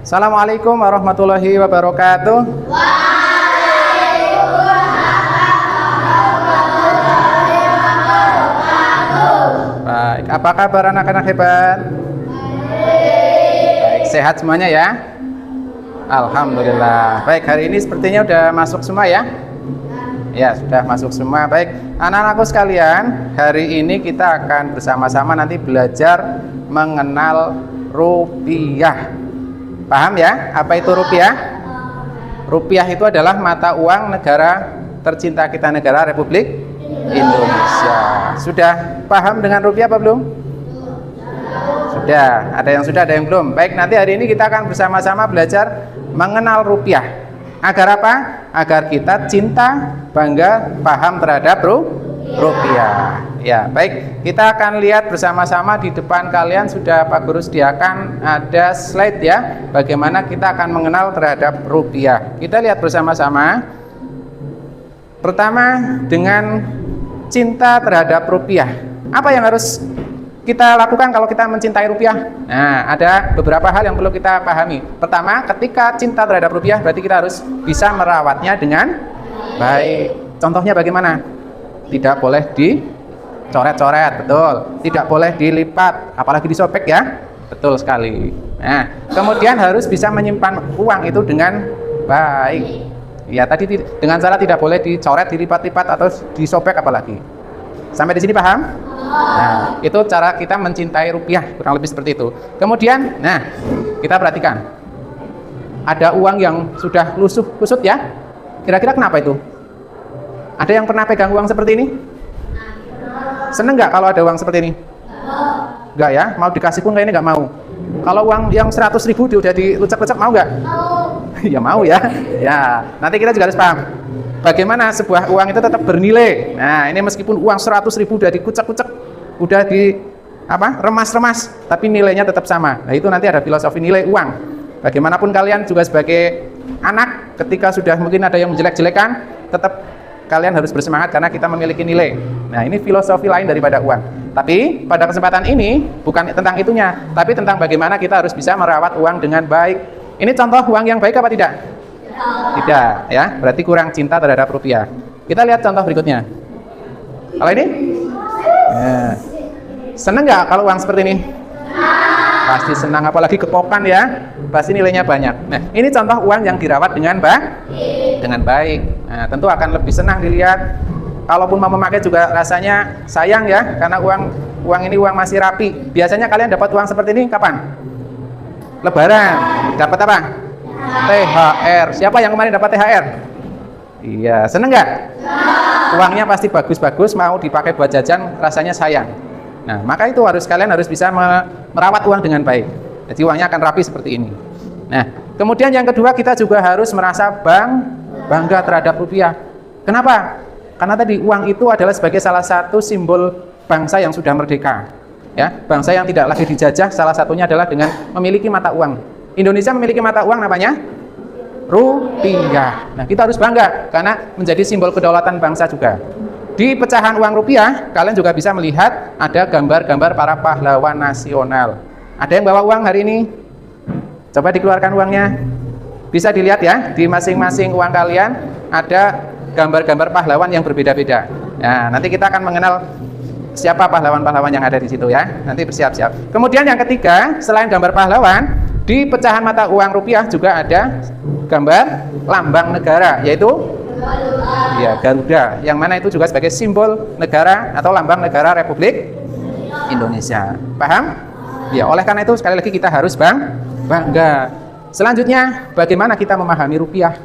Assalamualaikum warahmatullahi wabarakatuh. Baik, apa kabar anak-anak hebat? Baik, sehat semuanya ya? Alhamdulillah. Baik, hari ini sepertinya udah masuk semua ya? Ya, sudah masuk semua. Baik, anak-anakku sekalian, hari ini kita akan bersama-sama nanti belajar mengenal rupiah. Paham ya? Apa itu rupiah? Rupiah itu adalah mata uang negara tercinta kita, negara Republik Indonesia. Sudah paham dengan rupiah apa belum? Sudah. Ada yang sudah, ada yang belum. Baik, nanti hari ini kita akan bersama-sama belajar mengenal rupiah. Agar apa? Agar kita cinta, bangga, paham terhadap rupiah. Ya, baik. Kita akan lihat bersama-sama di depan kalian sudah Pak Guru sediakan ada slide ya. Bagaimana kita akan mengenal terhadap rupiah. Kita lihat bersama-sama. Pertama, dengan cinta terhadap rupiah. Apa yang harus kita lakukan kalau kita mencintai rupiah? Nah, ada beberapa hal yang perlu kita pahami. Pertama, ketika cinta terhadap rupiah, berarti kita harus bisa merawatnya dengan baik. Contohnya bagaimana? Tidak boleh dicoret-coret, betul. Tidak boleh dilipat, apalagi disobek ya. Betul sekali. Nah, kemudian harus bisa menyimpan uang itu dengan baik. Ya, tadi dengan cara tidak boleh dicoret, dilipat-lipat atau disobek apalagi. Sampai di sini paham? Nah, itu cara kita mencintai rupiah, kurang lebih seperti itu. Kemudian, nah, kita perhatikan. Ada uang yang sudah lusuh kusut ya. Kira-kira kenapa itu? Ada yang pernah pegang uang seperti ini? Seneng nggak kalau ada uang seperti ini? Nggak ya? Mau dikasih pun kayaknya nggak mau. Kalau uang yang 100.000 udah dilucak-lucak mau nggak? Ya mau ya. Ya, nanti kita juga harus paham bagaimana sebuah uang itu tetap bernilai. Nah, ini meskipun uang 100.000 udah dikucek-kucek, udah di remas-remas, tapi nilainya tetap sama. Nah, itu nanti ada filosofi nilai uang. Bagaimanapun kalian juga sebagai anak, ketika sudah mungkin ada yang menjelek-jelekan, tetap kalian harus bersemangat karena kita memiliki nilai. Nah, ini filosofi lain daripada uang. Tapi pada kesempatan ini bukan tentang itunya, tapi tentang bagaimana kita harus bisa merawat uang dengan baik. Ini contoh uang yang baik apa tidak? Tidak, ya. Berarti kurang cinta terhadap rupiah. Kita lihat contoh berikutnya. Kalau ini? Ya. Seneng nggak kalau uang seperti ini? Pasti senang, apalagi kepokan ya. Pasti nilainya banyak. Nah, ini contoh uang yang dirawat dengan baik. Nah, tentu akan lebih senang dilihat. Kalaupun mau memakai juga rasanya sayang ya, karena uang ini uang masih rapi. Biasanya kalian dapat uang seperti ini kapan? Lebaran. Dapat apa? THR. Siapa yang kemarin dapat THR? Iya, seneng nggak? Uangnya pasti bagus-bagus, mau dipakai buat jajan, rasanya sayang. Nah, maka itu kalian harus bisa merawat uang dengan baik. Jadi uangnya akan rapi seperti ini. Nah, kemudian yang kedua, kita juga harus merasa bangga terhadap rupiah. Kenapa? Karena tadi uang itu adalah sebagai salah satu simbol bangsa yang sudah merdeka. Ya, bangsa yang tidak lagi dijajah, salah satunya adalah dengan memiliki mata uang. Indonesia memiliki mata uang namanya rupiah. Nah, kita harus bangga karena menjadi simbol kedaulatan bangsa juga. Di pecahan uang rupiah, kalian juga bisa melihat ada gambar-gambar para pahlawan nasional. Ada yang bawa uang hari ini? Coba dikeluarkan uangnya. Bisa dilihat ya, di masing-masing uang kalian ada gambar-gambar pahlawan yang berbeda-beda. Nah, nanti kita akan mengenal siapa pahlawan-pahlawan yang ada di situ ya. Nanti bersiap-siap. Kemudian yang ketiga, selain gambar pahlawan, di pecahan mata uang rupiah juga ada gambar lambang negara, yaitu ya Garuda, yang mana itu juga sebagai simbol negara atau lambang negara Republik Indonesia. Paham? Ya, oleh karena itu sekali lagi kita harus bangga. Selanjutnya, bagaimana kita memahami rupiah?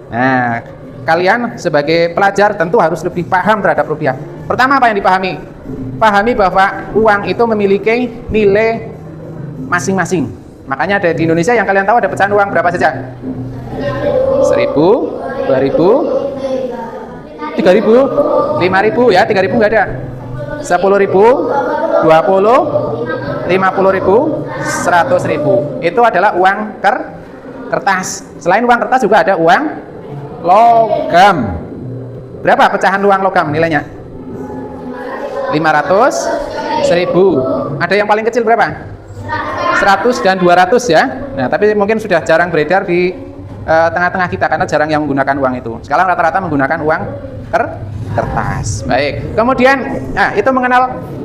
Nah, kalian sebagai pelajar tentu harus lebih paham terhadap rupiah. Pertama, apa yang dipahami? Pahami bahwa uang itu memiliki nilai masing-masing. Makanya ada di Indonesia yang kalian tahu ada pecahan uang berapa saja? 1.000, 2.000, 3.000, 5.000 ya, 3.000 nggak ada. 10.000, 20, 50.000, 100.000. Itu adalah uang kertas. Selain uang kertas juga ada uang logam. Berapa pecahan uang logam nilainya? 500, 1.000. Ada yang paling kecil berapa? 100 dan 200 ya. Nah, tapi mungkin sudah jarang beredar di tengah-tengah kita karena jarang yang menggunakan uang itu. Sekarang rata-rata menggunakan uang kertas. Baik. Kemudian, itu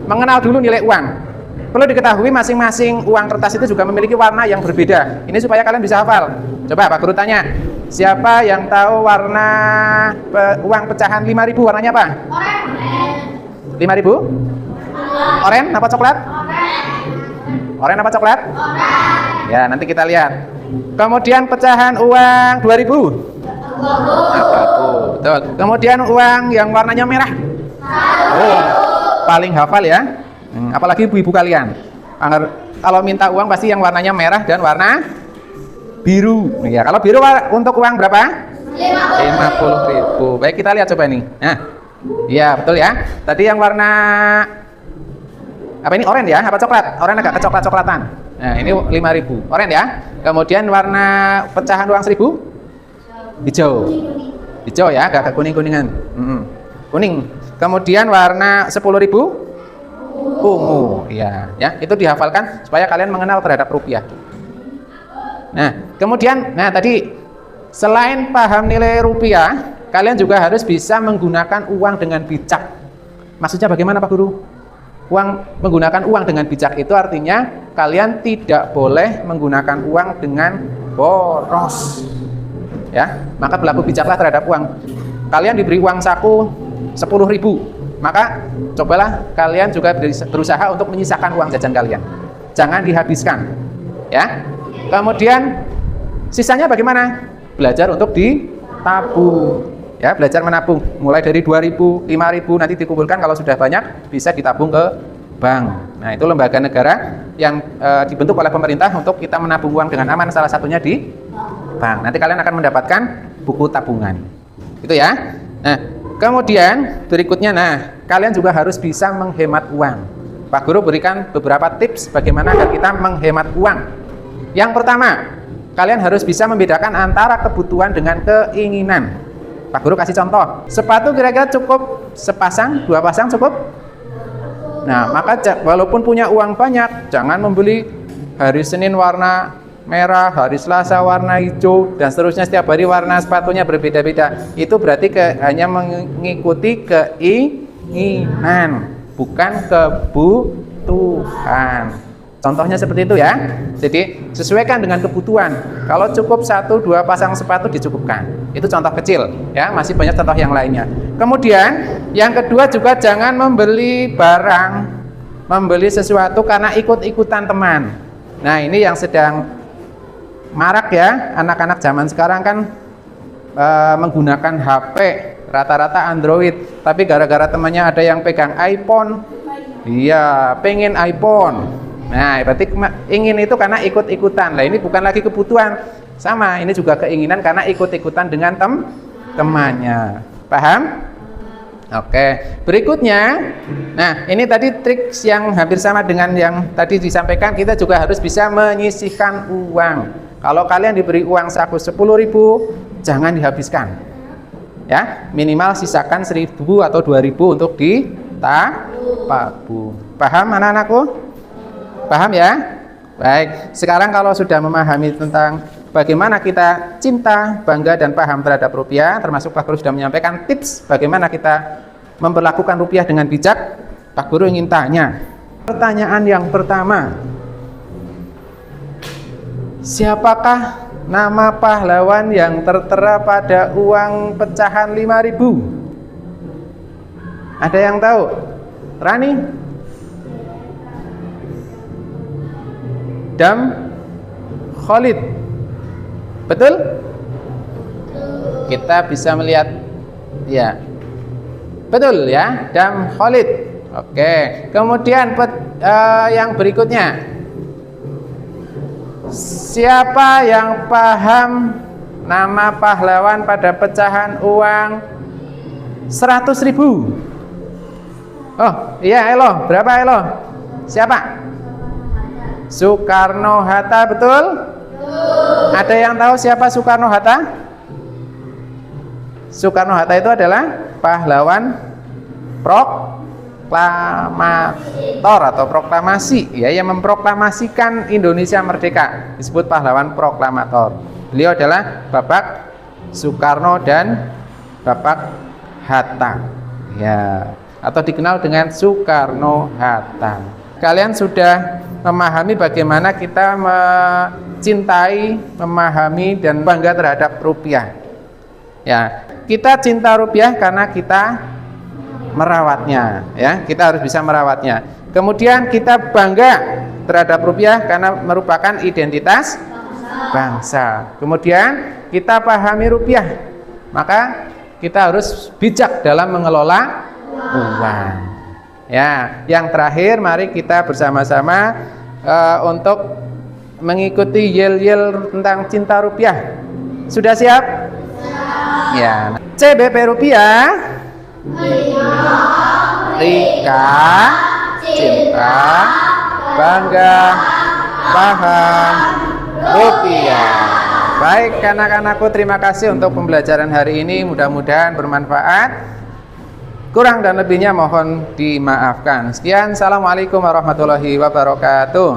mengenal dulu nilai uang. Perlu diketahui masing-masing uang kertas itu juga memiliki warna yang berbeda. Ini supaya kalian bisa hafal. Coba Pak Guru tanya, siapa yang tahu warna uang pecahan 5.000 warnanya apa? Oranye. 5.000? Oranye apa coklat? Oranye apa coklat? Oranye. Ya, nanti kita lihat. Kemudian pecahan uang 2.000? Betul. Kemudian uang yang warnanya merah? Oh, paling hafal ya. Apalagi ibu-ibu kalian. Kalau minta uang pasti yang warnanya merah dan warna biru. Ya, kalau biru untuk uang berapa? 50.000. Baik, kita lihat coba ini. Nah, iya betul ya. Tadi yang warna apa ini? Oranye ya? Apa coklat? Oranye agak kecoklat-coklatan. Nah, ini 5.000. Oranye ya. Kemudian warna pecahan uang 1.000? Hijau. Hijau ya, agak kuning-kuningan. Kuning. Kemudian warna 10.000? Ungu. Ya, itu dihafalkan supaya kalian mengenal terhadap rupiah. Nah, kemudian, tadi selain paham nilai rupiah, kalian juga harus bisa menggunakan uang dengan bijak. Maksudnya bagaimana Pak Guru? Menggunakan uang dengan bijak itu artinya kalian tidak boleh menggunakan uang dengan boros. Ya, maka berlaku bijaklah terhadap uang. Kalian diberi uang saku 10.000, maka cobalah kalian juga berusaha untuk menyisakan uang jajan kalian. Jangan dihabiskan. Ya. Kemudian sisanya bagaimana? Belajar untuk ditabung. Ya, belajar menabung. Mulai dari 2.000, 5.000 nanti dikumpulkan, kalau sudah banyak bisa ditabung ke bank. Nah, itu lembaga negara yang dibentuk oleh pemerintah untuk kita menabung uang dengan aman, salah satunya di bank. Nanti kalian akan mendapatkan buku tabungan. Itu ya. Nah, kemudian berikutnya, kalian juga harus bisa menghemat uang. Pak Guru berikan beberapa tips bagaimana agar kita menghemat uang. Yang pertama, kalian harus bisa membedakan antara kebutuhan dengan keinginan. Pak Guru kasih contoh. Sepatu kira-kira cukup sepasang, 2 pasang cukup? Nah, maka walaupun punya uang banyak, jangan membeli hari Senin warna merah, hari Selasa warna hijau, dan seterusnya setiap hari warna sepatunya berbeda-beda. Itu berarti hanya mengikuti keinginan, bukan kebutuhan. Contohnya seperti itu ya. Jadi sesuaikan dengan kebutuhan. Kalau cukup 1-2 pasang sepatu dicukupkan. Itu contoh kecil ya, masih banyak contoh yang lainnya. Kemudian yang kedua juga jangan membeli sesuatu karena ikut-ikutan teman. Nah, ini yang sedang marak ya, anak-anak zaman sekarang kan menggunakan HP rata-rata Android, tapi gara-gara temannya ada yang pegang iPhone, iya pengen iPhone. Nah, berarti ingin itu karena ikut-ikutan. Nah, ini bukan lagi kebutuhan, sama ini juga keinginan karena ikut-ikutan dengan temannya. Paham? Oke, berikutnya, ini tadi trik yang hampir sama dengan yang tadi disampaikan. Kita juga harus bisa menyisihkan uang. Kalau kalian diberi uang saku 10.000, jangan dihabiskan. Ya, minimal sisakan 1.000 atau 2.000 untuk ditabung. Paham anak-anakku? Paham ya? Baik, sekarang kalau sudah memahami tentang bagaimana kita cinta, bangga, dan paham terhadap rupiah, termasuk Pak Guru sudah menyampaikan tips bagaimana kita memperlakukan rupiah dengan bijak. Pak Guru ingin tanya, pertanyaan yang pertama, siapakah nama pahlawan yang tertera pada uang pecahan 5.000? Ada yang tahu? Rani? Dam? Khalid? Betul? Kita bisa melihat, ya, betul ya, Dam Khalid. Oke, kemudian yang berikutnya, siapa yang paham nama pahlawan pada pecahan uang 100.000? Oh iya, Elo, berapa Elo? Siapa? Soekarno-Hatta, betul? Ada yang tahu siapa Soekarno-Hatta? Soekarno-Hatta itu adalah pahlawan proklamator atau proklamasi, ya, yang memproklamasikan Indonesia merdeka, disebut pahlawan proklamator. Beliau adalah Bapak Soekarno dan Bapak Hatta, ya, atau dikenal dengan Soekarno-Hatta. Kalian sudah memahami bagaimana kita mencintai, memahami dan bangga terhadap rupiah. Ya, kita cinta rupiah karena kita merawatnya, ya. Kita harus bisa merawatnya. Kemudian kita bangga terhadap rupiah karena merupakan identitas bangsa. Kemudian kita pahami rupiah, maka kita harus bijak dalam mengelola uang. Ya, yang terakhir mari kita bersama-sama untuk mengikuti yel-yel tentang cinta rupiah. Sudah siap? Ya. CBP rupiah. Rika, cinta, bangga, paham rupiah. Baik anak-anakku, terima kasih untuk pembelajaran hari ini, mudah-mudahan bermanfaat. Kurang dan lebihnya mohon dimaafkan. Sekian, assalamualaikum warahmatullahi wabarakatuh.